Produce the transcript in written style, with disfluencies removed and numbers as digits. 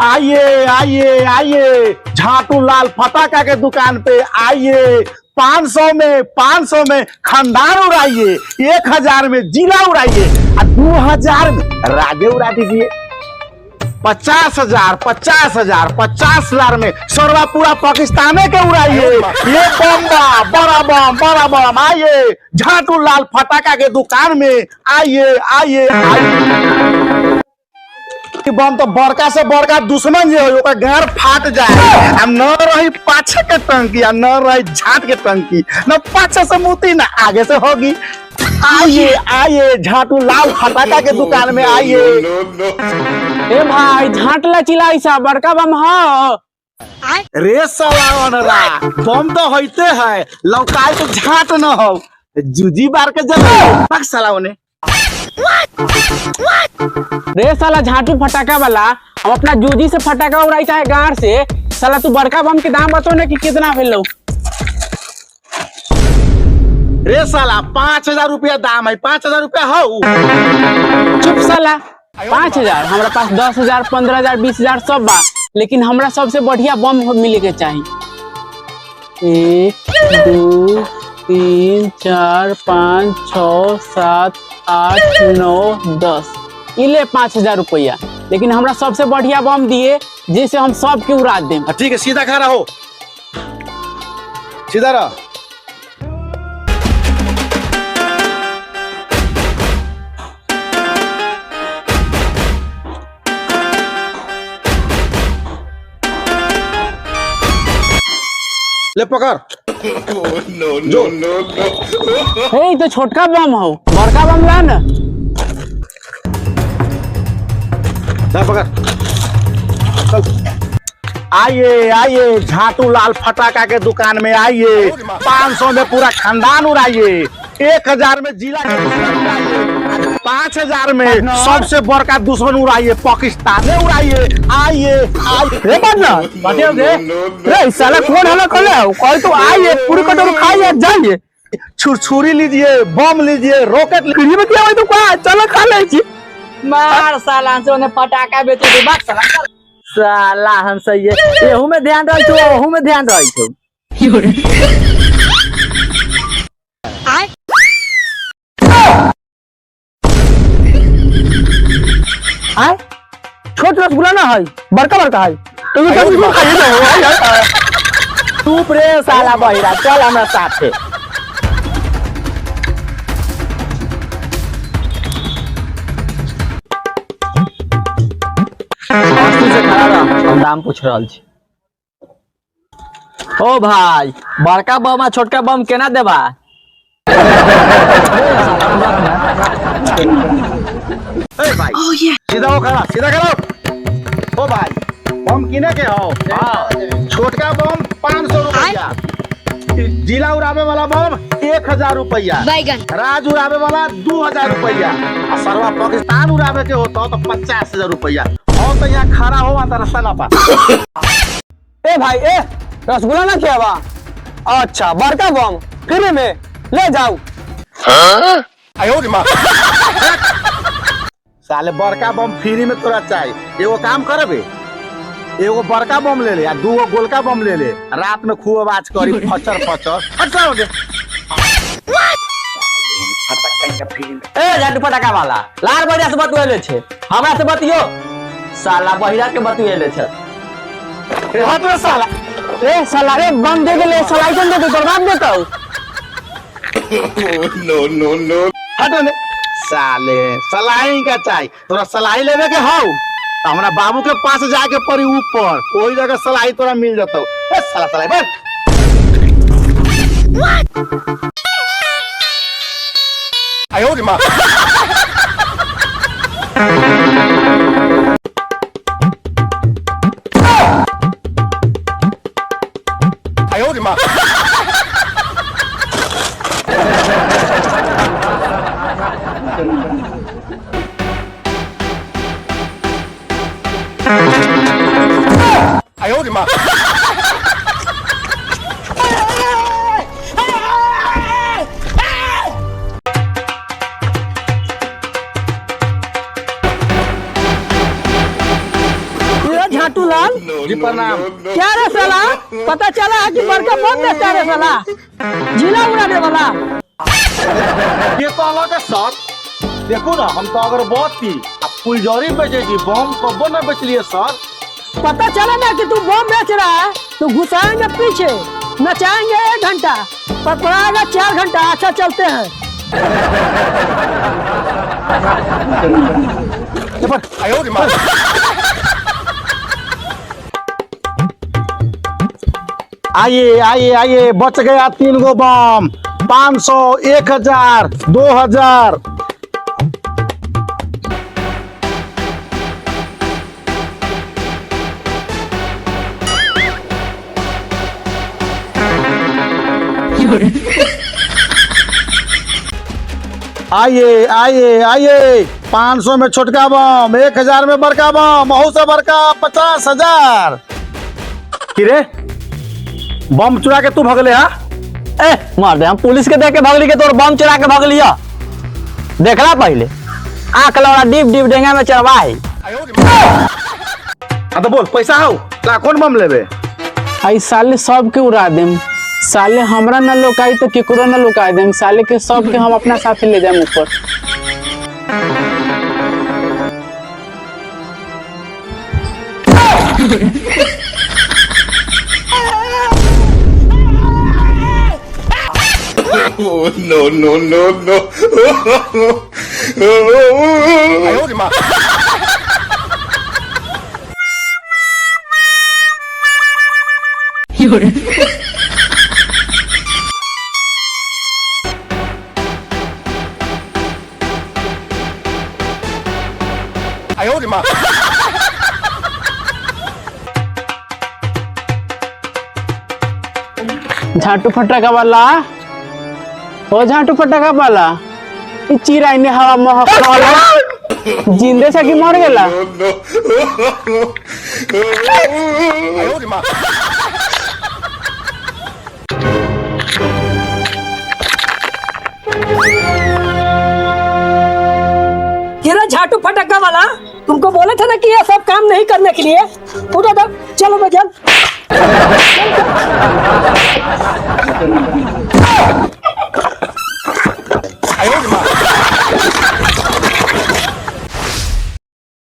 आइए आइए आइए झाटू लाल फटाका के दुकान पे आइए। 500 में खानदान उड़ाइए, 1000 में जिला उड़ाइए और 2000 में राज्य उड़ा दीजिए। 50,000 50,000 में सरवा पूरा पाकिस्तान के उड़ाइए। ये बड़ा बम आइए झाटू लाल फटाका के दुकान में आइए आइए आइए। बम तो बड़का से बड़का दुश्मन जो है घर फाट जाए। न रही पाछे के टंकी न रही झाट के टंकी, न पाछे से मुती न आगे से होगी। आइए आइए झाटू लाल फटाका के दुकान में आइए। ए भाई झाटला चिलाई सा बड़का बम हो रे साला अनरा बम तो होते है लौकाई तो झाट न हो जूजी बार के जब पक साला उन्हें रे साला झाटू फटाका वाला हम अपना जूजी से फटाका उड़ाई चाहे गाड़ से। साला तू बड़का बम के दाम बतो ना कि कितना भेलो। रे साला 5,000 रुपया दाम है। 5,000 रुपया हो चुप साला। 5,000 हमारा पास 10,000 15,000 20,000 सब बा, लेकिन हमरा सबसे बढ़िया बम मिले के चाहिए। 1 2 3 4 5 6 7 8 9 10 इले 5,000 रुपया, लेकिन हमरा सबसे बढ़िया बम दिए जिसे हम सब के उड़ा दें। ठीक है सीधा खड़ा हो, सीधा रहो। ले पकड़। हे तो छोटका बम हो, बड़का बम ला ना। पकड़ चल। आइए आइए झाटू लाल फटाका के दुकान में आइए। 500 में पूरा खानदान उड़ाइए, 1000 में जिला के दुश्मन उड़ाइए, 5,000 में सबसे बड़का दुश्मन उड़ाइए पाकिस्तान में उड़ाइए। आइए आइए बताओ दे रे साला कौन हला कले कोई तो आइए पूरी कटोरी खाइए जाइए। छुरछुरी लीजिए, बम लीजिए, रॉकेट लीजिए। में क्या तो का चलो खा ले छी। मार साला से उन्हें पटाखा बेचे दे बात साला हम सही है। एहू में ध्यान रख छो, ओहू में ध्यान रख छो। आय छोट रसगुल्ला ना है, बड़का बड़का है तो ये सब खाइए। चुप रे साला बहिरा, चल हमरा साथे। से खड़ा रह, हम दाम पूछ रहल छी। ओ भाई बड़का बम आ छोटका बम केना देबा? भाई सीधा हो खड़ा, सीधा खड़ा। ओ भाई बम किने के हो? छोटका बम 500 रुपया, जिला उड़ावे वाला बम 1,000 रुपया, राज उड़ावे वाला 2,000 रुपया, सरवा पाकिस्तान उड़ावे के होता तो 50,000 रुपया। और तो यहाँ खड़ा हो अंदर ना पा। ए भाई ए रसगुल्ला ना खियावा। अच्छा बड़का बम फ्री में ले जाओ। साले बड़का बम फ्री में तोरा चाहिए। एगो काम करबे, एगो बड़का बम ले ले आ 2 गोलका बम ले ले, रात में खूब आवाज करी फचर फचर। अच्छा हो गया। ए झाटू फटाका वाला लाल बढ़िया से बतुएले छे, हमरा से बतियो। साला बहिरा के बतुएले छे। हाथ में साला ए साला रे बम दे गेले सलाइजन दे बर्बाद देतो। नो हटो ने साले सलाई का चाहिए तोरा। सलाई लेवे के हो तो हमरा बाबू के पास जाके पड़ी ऊपर, कोई जगह सलाई तोरा मिल जाता। ए साला सलाई बस। आयो रे मां। आयो रे मां। आयो रे मां। झाटू लाल। जी प्रणाम। क्या रे साला, पता चला है कि बड़का बम बेचता रे साला, जिला उड़ाने वाला। ये कहला के सर देखो ना, हम तो अगरबत्ती आ फुलझड़ी बेचे जी, बम कब्बो न बेचलिए सर। पता चला ना कि तू बम बेच रहा है तो घुसाएंगे पीछे, नचाएंगे 1 घंटा, पकड़ाएगा 4 घंटा। अच्छा चलते हैं। आइए आइए आइए, बच गया 3 गो बम। 500, 1000, 2000। आइए आइए आइए, 500 में छोटका बम, 1000 में बड़का बम, महू से बड़का 50,000। किरे बम चुरा के तू भगले? हा ए मार दे, हम पुलिस के देख के भागली के तोर बम चुरा के भाग लिया। देखला पहले आंख लौड़ा डीप डीप डेंगा में चढ़वाई। तो बोल पैसा हो ला, कौन बम लेबे? आई साले सब के उड़ा देम, साले हमरा न लुकाई तो केकरो न लुका देम, साले के सब के हम अपना साथ ले जाएम ऊपर। Oh, no, no, no, no. झाटू फटाका वाला, ओ झाटू फटाका वाला, ई चिराई ने हवा महक वाला जिंदे से कि मर गेला? किरा झाटू फटक्का वाला, तुमको बोले थे ना कि ये सब काम नहीं करने के लिए। उधर चलो बजल।